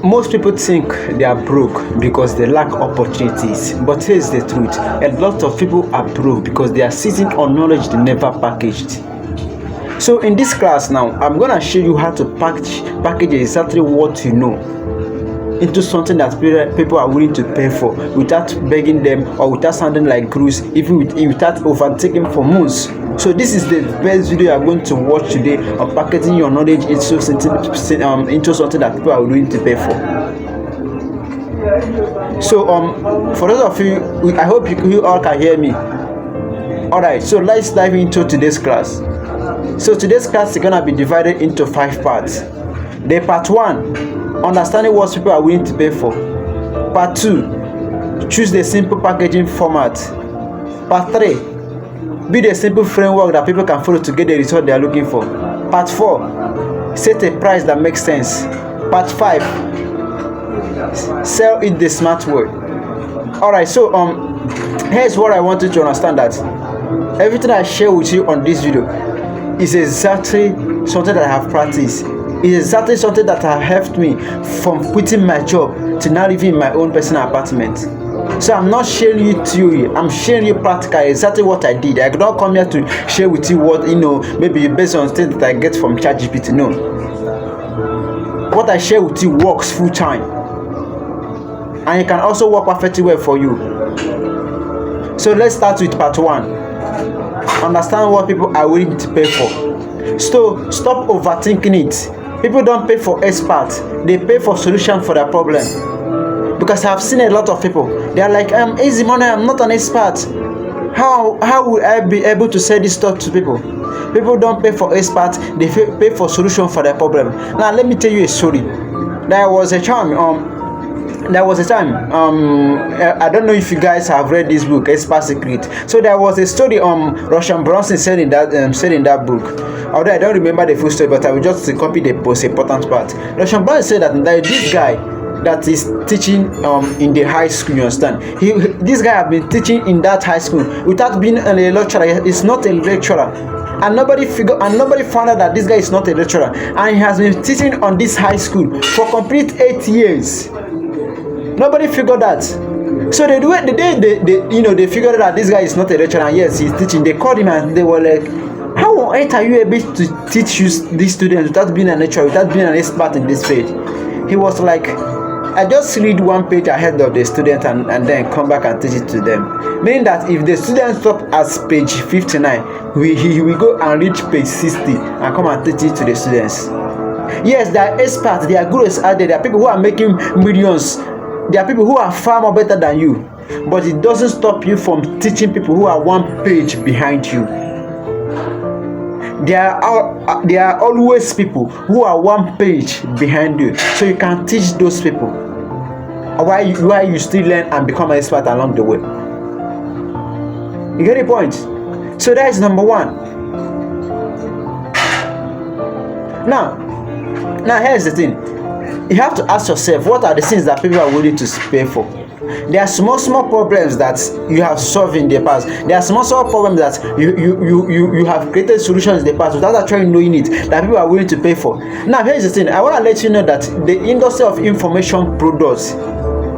Most people think they are broke because they lack opportunities, but here's the truth: a lot of people are broke because they are sitting on knowledge they never packaged. So in this class now, I'm gonna show you how to package exactly what you know into something that people are willing to pay for without begging them or without sounding like cruise, even without overtaking for months. So this is the best video you are going to watch today on packaging your knowledge into something that people are willing to pay for. So for those of you, I hope you all can hear me. Alright, so let's dive into today's class. So today's class is gonna be divided into 5 parts. The part 1, understanding what people are willing to pay for. Part 2, choose the simple packaging format. Part 3, build a simple framework that people can follow to get the result they are looking for. Part 4, set a price that makes sense. Part 5, sell it the smart way. Alright, so here's what I want you to understand: that everything I share with you on this video is exactly something that I have practiced. It's exactly something that has helped me from quitting my job to now living in my own personal apartment. So I'm not sharing it to you, I'm sharing you practically exactly what I did. I could not come here to share with you what, maybe based on things that I get from ChatGPT. No. What I share with you works full time. And it can also work perfectly well for you. So let's start with part 1. Understand what people are willing to pay for. So stop overthinking it. People don't pay for experts, they pay for solution for their problem. Because I've seen a lot of people, they are like, easy money, I'm not an expert. How will I be able to sell this stuff to people? People don't pay for experts, they pay for solution for their problem. Now let me tell you a story. There was a time, I don't know if you guys have read this book, Expert Secret. So there was a story Russian Bronson said in that book. Although I don't remember the full story, but I will just copy the most important part. Russian Bronson said that this guy that is teaching in the high school, you understand? This guy have been teaching in that high school without being a lecturer. He's not a lecturer. And nobody found out that this guy is not a lecturer. And he has been teaching on this high school for complete 8 years. Nobody figured that. So they figured out that this guy is not a lecturer and yes, he's teaching. They called him and they were like, how on earth are you able to teach these students without being a lecturer, without being an expert in this field? He was like, I just read one page ahead of the student and then come back and teach it to them. Meaning that if the student stop at page 59, he will go and reach page 60 and come and teach it to the students. Yes, they are experts, they are gurus out there, there are people who are making millions. There are people who are far more better than you, but it doesn't stop you from teaching people who are 1 page behind you. There are always people who are 1 page behind you, so you can teach those people while you still learn and become an expert along the way. You get the point? So that is number 1. Now here's the thing. You have to ask yourself, what are the things that people are willing to pay for? There are small problems that you have solved in the past. There are small problems that you have created solutions in the past without actually knowing it, that people are willing to pay for. Now here's the thing. I want to let you know that the industry of information products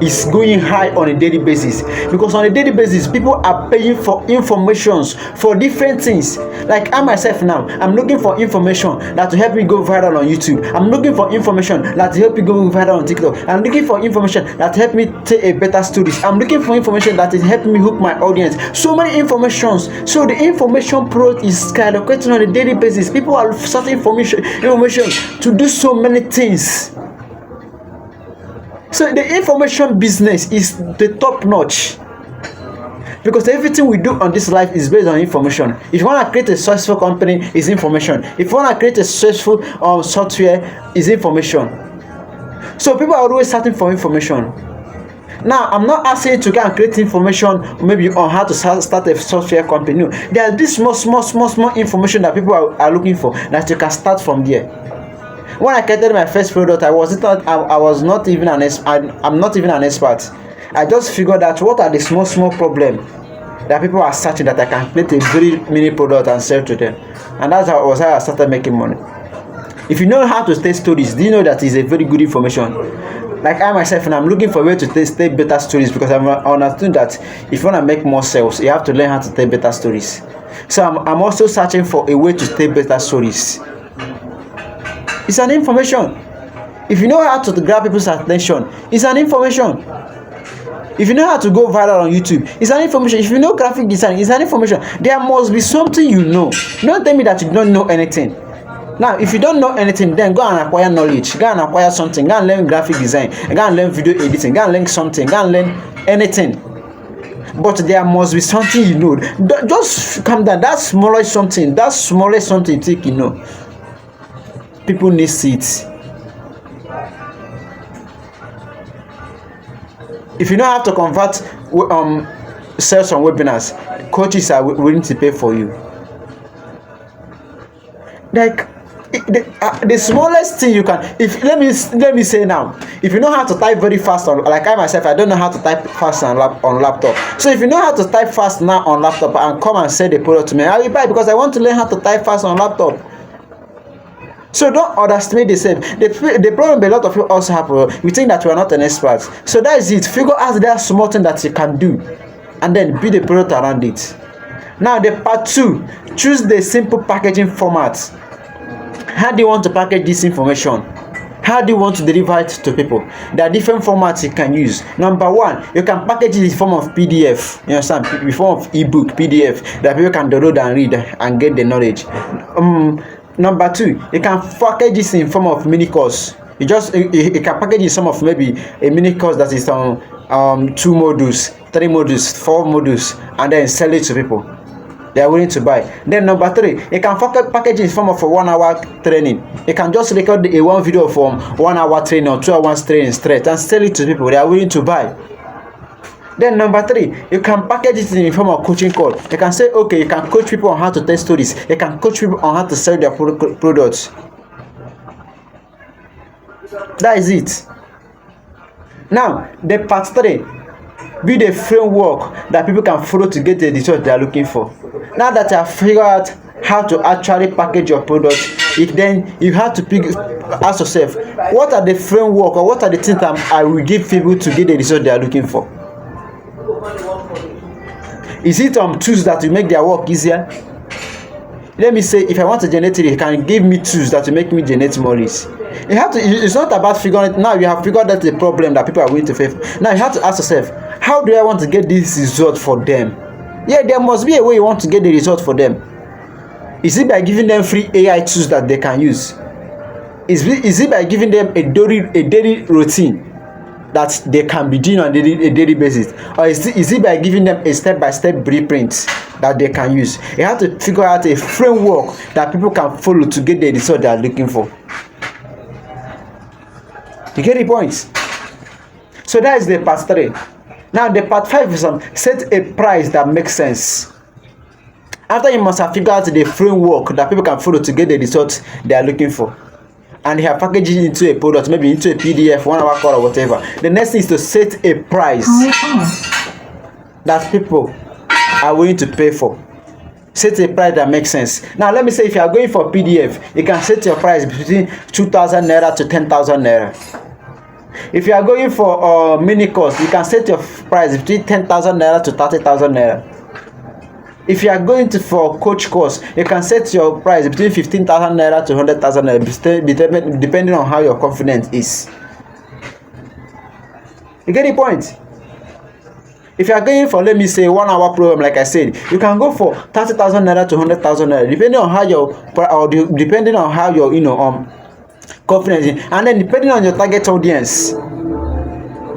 is going high on a daily basis, because on a daily basis people are paying for informations for different things. Like I myself now, I'm looking for information that will help me go viral on YouTube. I'm looking for information that will help me go viral on TikTok. I'm looking for information that will help me tell a better stories. I'm looking for information that will help me hook my audience. So many informations. So the information product is skyrocketing on a daily basis. People are searching information to do so many things. So the information business is the top notch, because everything we do on this life is based on information. If you want to create a successful company, it's information. If you want to create a successful software, it's information. So people are always searching for information. Now I'm not asking you to go and create information maybe on how to start a software company. No, there are this small information that people are looking for, that you can start from there. When I created my first product, I'm not even an expert. I just figured out what are the small problems that people are searching, that I can create a very mini product and sell to them. And that's how I started making money. If you know how to tell stories, do you know that is a very good information? Like I myself, and I'm looking for a way to tell better stories, because I'm understood that if you want to make more sales, you have to learn how to tell better stories. So I'm also searching for a way to tell better stories. It's an information. If you know how to grab people's attention, it's an information. If you know how to go viral on YouTube, it's an information. If you know graphic design, it's an information. There must be something you know. Don't tell me that you don't know anything. Now, if you don't know anything, then go and acquire knowledge. Go and acquire something. Go and learn graphic design. Go and learn video editing. Go and learn something. Go and learn anything. But there must be something you know. Just calm down. That smallest something you think you know. People need it. If you know how to convert sales on webinars, coaches are willing to pay for you. Like the smallest thing you can, if let me say now, if you know how to type very fast on, like I myself, I don't know how to type fast on laptop. So if you know how to type fast now on laptop and come and sell the product to me, I will buy, because I want to learn how to type fast on laptop. So don't underestimate yourself. The problem a lot of you also have, we think that we are not an expert. So that is it. Figure out that small thing that you can do, and then build a product around it. Now the part 2, choose the simple packaging format. How do you want to package this information? How do you want to deliver it to people? There are different formats you can use. Number 1, you can package it in form of PDF. You understand? In form of ebook, PDF, that people can download and read and get the knowledge. Number 2, you can package this in form of mini course. You can package in some of maybe a mini course that is on 2 modules, 3 modules, 4 modules, and then sell it to people. They are willing to buy. Then number 3, you can package in form of a 1-hour training. You can just record a 1 video from 1 hour training or 2 hours training straight and sell it to people. They are willing to buy. Then number 3, you can package it in the form of coaching call. You can say, okay, you can coach people on how to tell stories. You can coach people on how to sell their products. That is it. Now, the part 3, build a framework that people can follow to get the result they are looking for. Now that you have figured out how to actually package your product, then you have to ask yourself, what are the framework or what are the things that I will give people to get the result they are looking for? Is it tools that will make their work easier? Let me say, if I want to generate it, you can give me tools that will make me generate more leads. You have to. It's not about figuring it. Now you have figured out the problem that people are willing to face. Now you have to ask yourself, how do I want to get this result for them? Yeah, there must be a way you want to get the result for them. Is it by giving them free AI tools that they can use? Is it by giving them a daily routine that they can be doing on a daily basis? Or is it by giving them a step-by-step blueprint that they can use? You have to figure out a framework that people can follow to get the result they are looking for. You get the point? So that is the part 3. Now the part 5 is set a price that makes sense. After you must have figured out the framework that people can follow to get the results they are looking for, and they have packaged it into a product, maybe into a PDF, 1-hour call or whatever, the next thing is to set a price that people are willing to pay for. Set a price that makes sense. Now let me say, if you are going for PDF, you can set your price between 2,000 naira to 10,000 naira. If you are going for mini course, you can set your price between 10,000 naira to 30,000 naira. If you are going for coach course, you can set your price between 15,000 naira to 100,000 naira, depending on how your confidence is. You get the point? If you are going for, let me say, 1-hour program, like I said, you can go for 30,000 naira to 100,000 naira, depending on how your confidence is, and then depending on your target audience.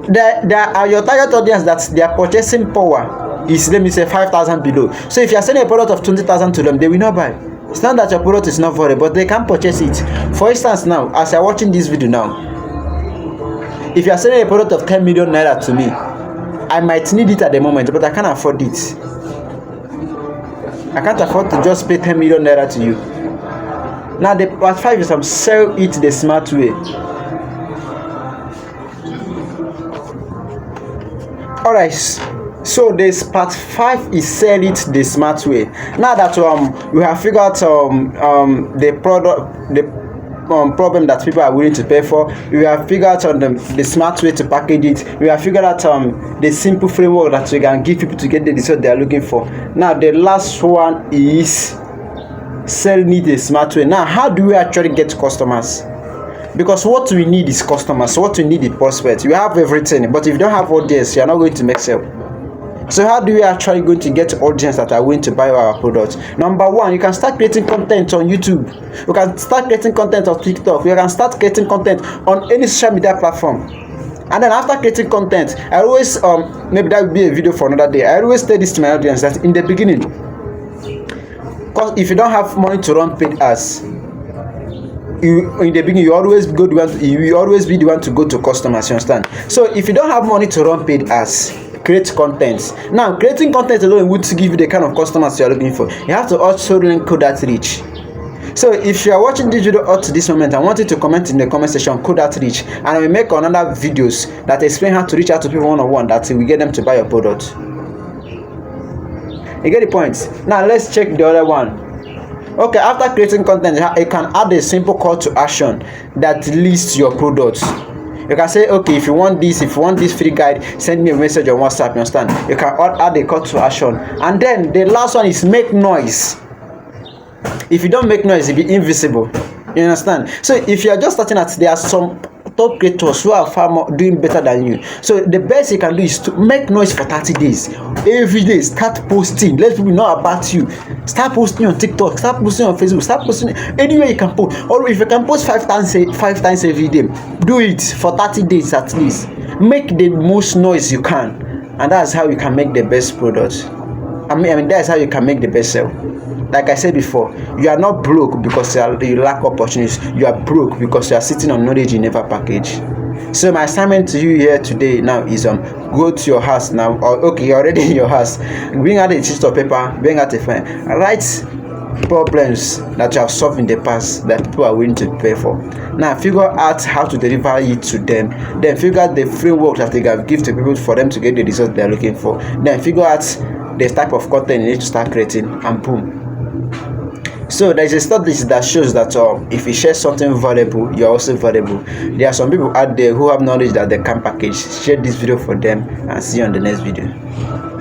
There are your target audience that their purchasing power is, let me say, 5,000 below. So if you are selling a product of 20,000 to them, they will not buy. It's not that your product is not valuable, but they can purchase it. For instance, now, as you are watching this video now, if you are selling a product of 10 million naira to me, I might need it at the moment, but I can't afford it. I can't afford to just pay 10 million naira to you. Now the part 5 is sell it the smart way. Alright, so this part 5 is sell it the smart way. Now that we have figured out the product, problem that people are willing to pay for. We have figured out on the smart way to package it. We have figured out the simple framework that we can give people to get the result they are looking for. Now the last one is selling it a smart way. Now how do we actually get customers? Because what we need is customers. What we need is prospects. You have everything, but if you don't have audience, you are not going to make sale. So how do we actually going to get audience that are willing to buy our products? Number one, you can start creating content on YouTube. You can start creating content on TikTok. You can start creating content on any social media platform. And then after creating content, I always maybe that will be a video for another day. I always tell this to my audience that in the beginning, because if you don't have money to run paid ads, in the beginning you always be the one to go to customers. You understand? So if you don't have money to run paid ads, create content. Now creating content alone would give you the kind of customers you are looking for. You have to also link code outreach. So if you are watching this video up to this moment, I want you to comment in the comment section code outreach, and I will make another videos that explain how to reach out to people one-on-one that will get them to buy your product. You get the point? Now let's check the other one. Okay, after creating content, you can add a simple call to action that lists your products. You can say, okay, if you want this free guide, send me a message on WhatsApp. You understand? You can add a call to action. And then the last one is make noise. If you don't make noise, it'll be invisible. You understand? So if you are just starting out, there are some top creators who are far more doing better than you. So the best you can do is to make noise for 30 days. Every day, start posting. Let people know about you. Start posting on TikTok. Start posting on Facebook. Start posting anywhere you can post. Or if you can post 5 times every day, do it for 30 days at least. Make the most noise you can, and that's how you can make the best product. I mean that's how you can make the best sale. Like I said before, you are not broke because you lack opportunities. You are broke because you are sitting on knowledge you never package. So my assignment to you here today now is go to your house now. Or okay, you're already in your house. Bring out a sheet of paper, bring out a pen, write problems that you have solved in the past that people are willing to pay for. Now figure out how to deliver it to them. Then figure out the framework that they can give to people for them to get the results they are looking for. Then figure out the type of content you need to start creating, and boom. So there is a study that shows that if you share something valuable, you are also valuable. There are some people out there who have knowledge that they can package. Share this video for them, and see you on the next video.